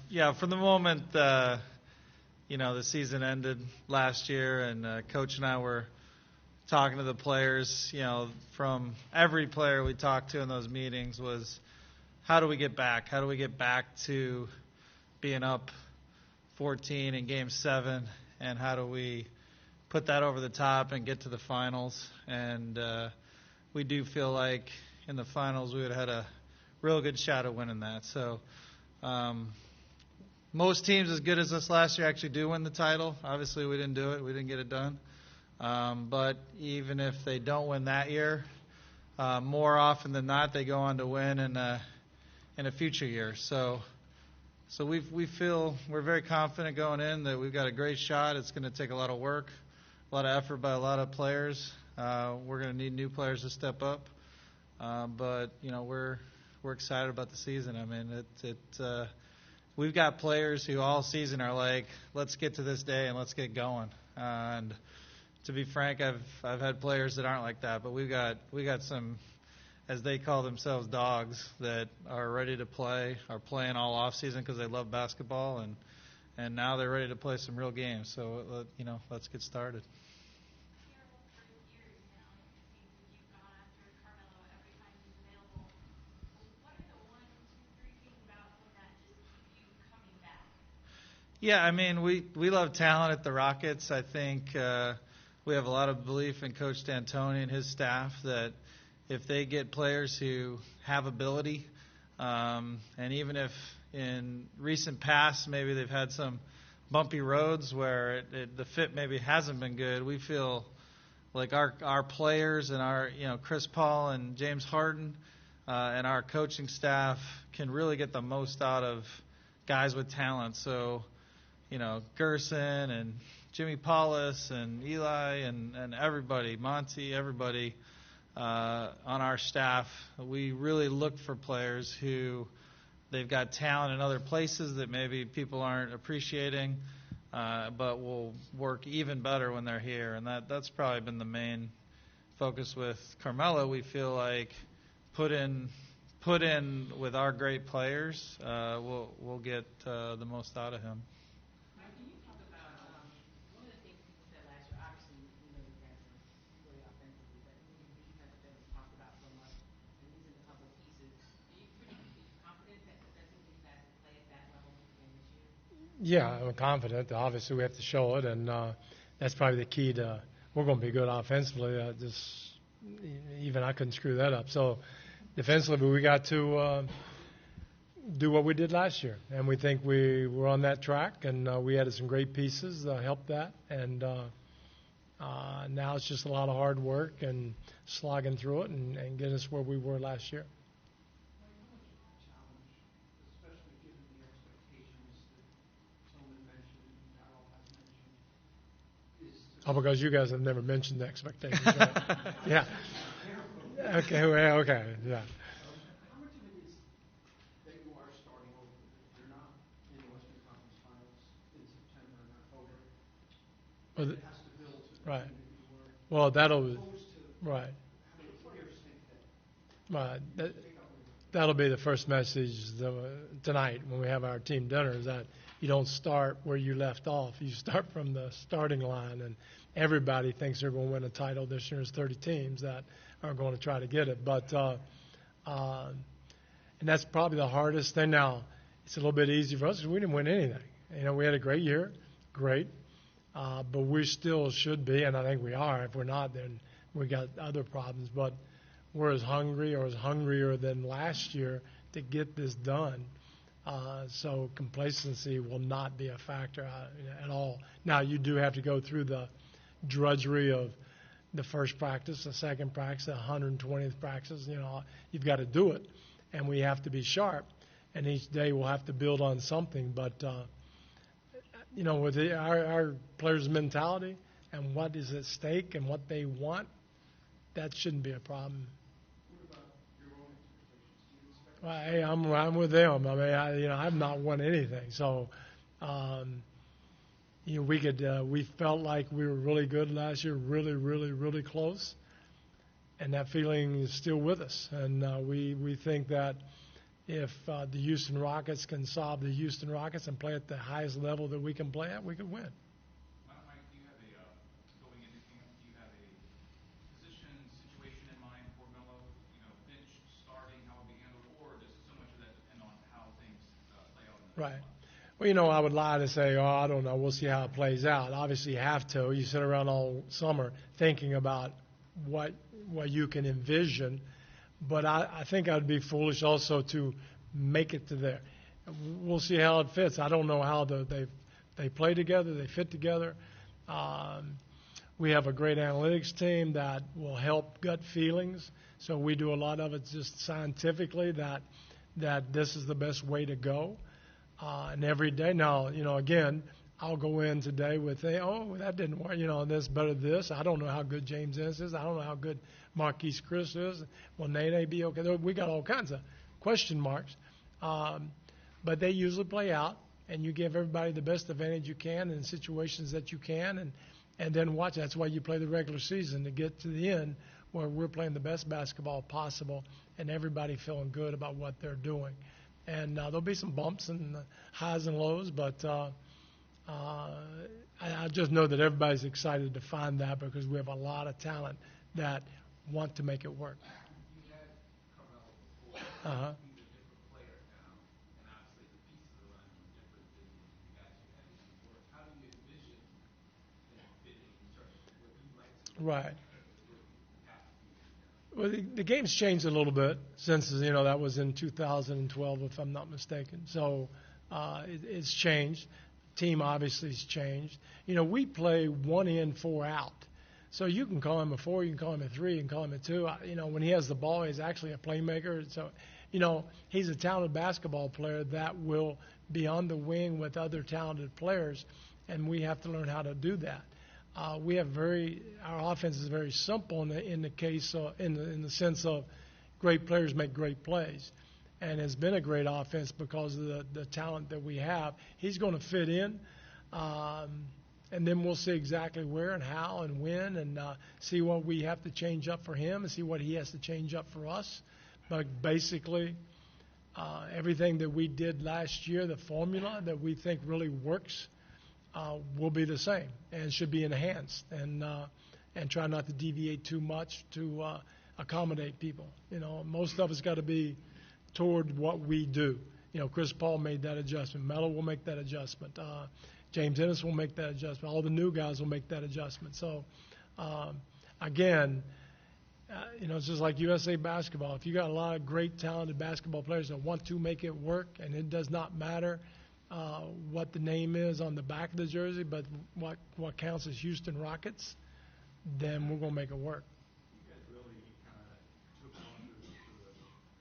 Yeah, from the moment the season ended last year, and Coach and I were talking to the players. From every player we talked to in those meetings was, how do we get back? How do we get back to being up 14 in Game 7, and how do we put that over the top and get to the finals? And we do feel like in the finals we would have had a real good shot at winning that. So most teams as good as us last year actually do win the title. Obviously we didn't do it. We didn't get it done. But even if they don't win that year, more often than not they go on to win in a future year. So we feel we're very confident going in that we've got a great shot. It's going to take a lot of work, a lot of effort by a lot of players. We're going to need new players to step up. But we're excited about the season. I mean, we've got players who all season are like, let's get to this day and let's get going. And to be frank, I've had players that aren't like that, but we got some, as they call themselves, dogs that are ready to play, are playing all off season because they love basketball, and now they're ready to play some real games. So let's get started. Yeah, I mean, we love talent at the Rockets. I think we have a lot of belief in Coach D Antoni and his staff that if they get players who have ability, and even if in recent past maybe they've had some bumpy roads where the fit maybe hasn't been good, we feel like our players and our Chris Paul and James Harden and our coaching staff can really get the most out of guys with talent. So Gerson and Jimmy Paulus and Eli and everybody, Monty, everybody on our staff, we really look for players who they've got talent in other places that maybe people aren't appreciating, but will work even better when they're here. And that's probably been the main focus with Carmelo. We feel like put in with our great players, we'll get the most out of him. Yeah, I'm confident. Obviously, we have to show it, and that's probably the key to. We're going to be good offensively. Even I couldn't screw that up. So, defensively, we got to do what we did last year, and we think we were on that track, and we added some great pieces that helped that, and now it's just a lot of hard work and slogging through it and getting us where we were last year. Oh, because you guys have never mentioned the expectations. Right? Yeah. Okay. Okay. Yeah. How much of it is that you are starting over? You're not in the Western Conference Finals in September and October. Well, it has to build to the right. team that you were. Well, that'll. How Right. many players think that? Right. That'll be the first message tonight when we have our team dinner, is that you don't start where you left off. You start from the starting line, and everybody thinks they're going to win a title this year. There's 30 teams that are going to try to get it. But and that's probably the hardest thing. Now, it's a little bit easy for us because we didn't win anything. We had a great year, great, but we still should be, and I think we are. If we're not, then we got other problems. But we're as hungry or as hungrier than last year to get this done. So complacency will not be a factor at all. Now, you do have to go through the drudgery of the first practice, the second practice, the 120th practice. You've got to do it, and we have to be sharp. And each day we'll have to build on something. But, with our players' mentality and what is at stake and what they want, that shouldn't be a problem. Well, hey, I'm with them. I mean, I've not won anything, so we felt like we were really good last year, really, really, really close, and that feeling is still with us. And we think that if the Houston Rockets can solve the Houston Rockets and play at the highest level that we can play at, we could win. Mike, do you have going into camp, do you have a position, situation in mind for Melo? Bench, starting, how it will be handled, or does so much of that depend on how things play out in the Right. Well, I would lie to say, I don't know, we'll see how it plays out. Obviously, you have to. You sit around all summer thinking about what you can envision. But I think I'd be foolish also to make it to there. We'll see how it fits. I don't know how they play together, they fit together. We have a great analytics team that will help gut feelings. So we do a lot of it just scientifically that this is the best way to go. And every day now, again, I'll go in today with, that didn't work, this better than this. I don't know how good James Ennis is. I don't know how good Marquise Chris is. Will Nene be okay? We got all kinds of question marks. But they usually play out, and you give everybody the best advantage you can in situations that you can, and then watch. That's why you play the regular season, to get to the end where we're playing the best basketball possible and everybody feeling good about what they're doing. And there'll be some bumps and highs and lows, but I just know that everybody's excited to find that because we have a lot of talent that want to make it work. You had Carmelo before. He's a different player now, and obviously the pieces around him are different than the guys you had before. How do you envision him fitting in terms of what you like to do? Right. Well, the game's changed a little bit since, that was in 2012, if I'm not mistaken. So it's changed. Team obviously has changed. We play 1 in, 4 out. So you can call him a 4, you can call him a 3, you can call him a 2. When he has the ball, he's actually a playmaker. So, he's a talented basketball player that will be on the wing with other talented players, and we have to learn how to do that. Our offense is very simple in the case in the sense of great players make great plays, and it's been a great offense because of the talent that we have. He's going to fit in, and then we'll see exactly where and how and when, and see what we have to change up for him and see what he has to change up for us. But basically, everything that we did last year, the formula that we think really works, will be the same and should be enhanced, and try not to deviate too much to accommodate people. Most of it's got to be toward what we do. Chris Paul made that adjustment. Melo will make that adjustment. James Ennis will make that adjustment. All the new guys will make that adjustment. So, again, it's just like USA basketball. If you got a lot of great, talented basketball players that want to make it work, and it does not matter what the name is on the back of the jersey, but what counts as Houston Rockets, then we're going to make it work. You guys really kind of took on to the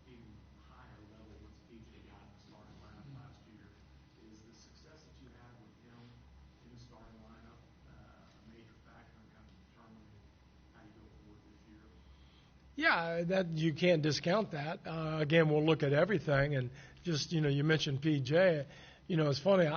even higher level once PJ got in the starting lineup last year. Is the success that you had with him in the starting lineup a major factor in kind of determining how you go forward this year? Yeah, that you can't discount that. Again, we'll look at everything, and just you mentioned PJ. It's funny.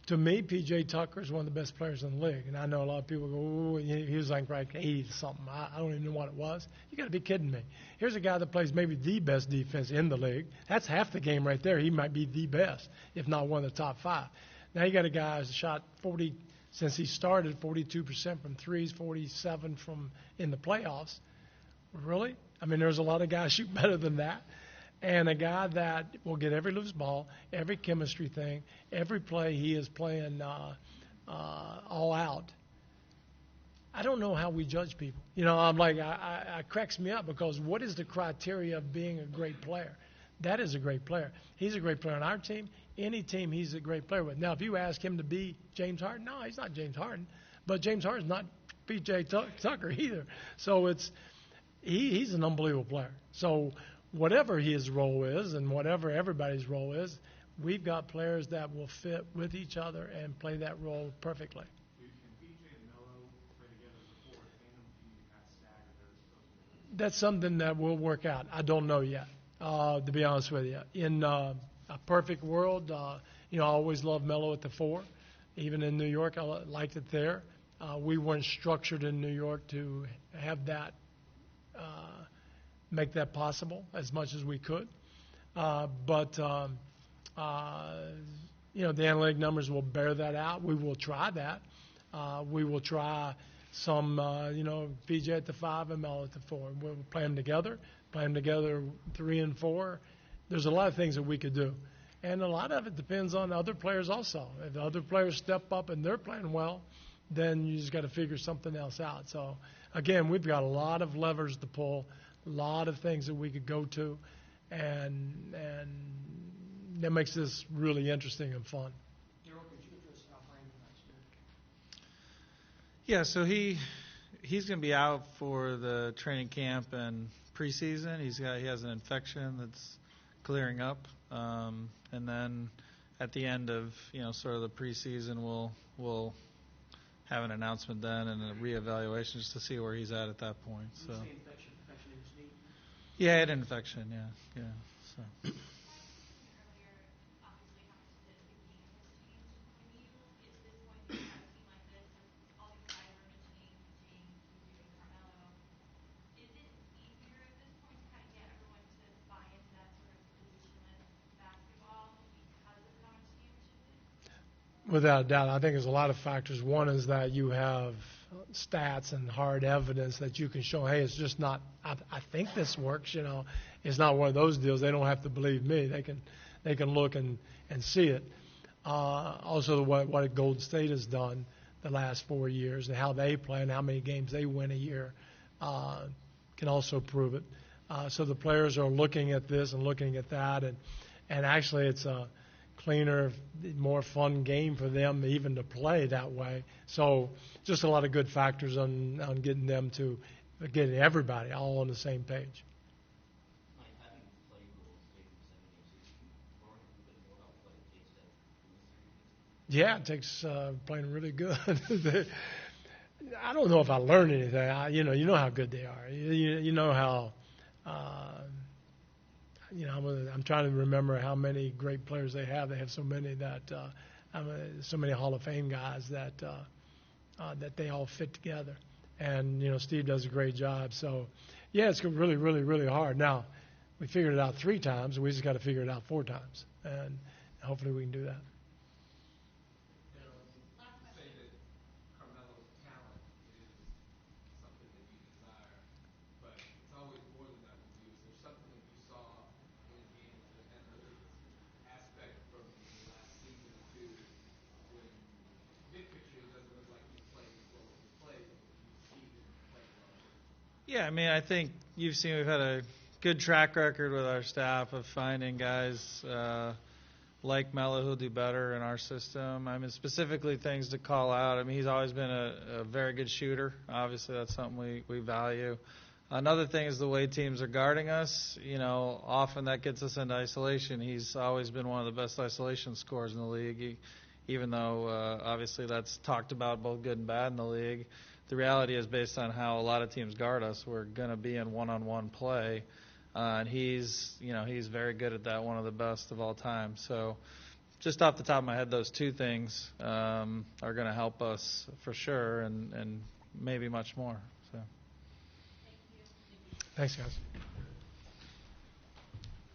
To me, P.J. Tucker is one of the best players in the league. And I know a lot of people go, "Oh, he was like 80-something. I don't even know what it was." You got to be kidding me. Here's a guy that plays maybe the best defense in the league. That's half the game right there. He might be the best, if not one of the top 5. Now you got a guy who's shot 40, since he started, 42% from threes, 47 from in the playoffs. Really? There's a lot of guys shoot better than that. And a guy that will get every loose ball, every chemistry thing, every play he is playing all out. I don't know how we judge people. I cracks me up because what is the criteria of being a great player? That is a great player. He's a great player on our team. Any team he's a great player with. Now, if you ask him to be James Harden, no, he's not James Harden. But James Harden's not P.J. Tucker either. So he's an unbelievable player. So whatever his role is and whatever everybody's role is, we've got players that will fit with each other and play that role perfectly. Can PJ and Melo play together before a tandem? Do you kind of stagger those? That's something that we'll work out. I don't know yet, to be honest with you. In a perfect world, I always loved Melo at the 4. Even in New York, I liked it there. We weren't structured in New York to have that make that possible as much as we could. But the analytic numbers will bear that out. We will try that. We will try some, PJ at the 5 and Mel at the 4. We'll play them together 3 and 4. There's a lot of things that we could do. And a lot of it depends on other players also. If the other players step up and they're playing well, then you just got to figure something else out. So, again, we've got a lot of levers to pull, a lot of things that we could go to, and that makes this really interesting and fun. Daryl, could you address Al Franklin next year? Yeah, so he's going to be out for the training camp and preseason. He has an infection that's clearing up, and then at the end of sort of the preseason, we'll have an announcement then and a reevaluation just to see where he's at that point. So. Infection in his knee? Yeah, he had an infection. Yeah. So. Without a doubt, I think there's a lot of factors. One is that you have stats and hard evidence that you can show, hey, it's just not, I think this works, It's not one of those deals. They don't have to believe me. They can look and see it. Also, what Golden State has done the last 4 years and how they play and how many games they win a year can also prove it. So the players are looking at this and looking at that, and actually it's a cleaner, more fun game for them even to play that way. So just a lot of good factors on getting everybody all on the same page. Mike, having played Golden State for 7 games, did you learn a little bit more about what it takes to win a series? Yeah, it takes playing really good. I don't know if I learned anything. You know how good they are. You know how. I'm trying to remember how many great players they have. They have so many so many Hall of Fame guys that they all fit together. And Steve does a great job. So, yeah, it's really, really, really hard. Now, we figured it out 3 times. We just got to figure it out 4 times, and hopefully we can do that. Say that Carmelo's talent is something that you desire, but it's always more than that with you. Is there something that you saw in a game, the analytics aspect from the last season or two, when big picture it doesn't look like he's playing as well as he played, but you see him playing well? Yeah, I mean, I think you've seen we've had a good track record with our staff of finding guys like Melo who'll do better in our system. I mean, specifically things to call out. I mean, he's always been a very good shooter. Obviously, that's something we value. Another thing is the way teams are guarding us. Often that gets us into isolation. He's always been one of the best isolation scorers in the league, even though obviously that's talked about both good and bad in the league. The reality is based on how a lot of teams guard us, we're going to be in one-on-one play. And he's very good at that, one of the best of all time. So just off the top of my head, those 2 things are going to help us for sure and maybe much more. So. Thanks, guys.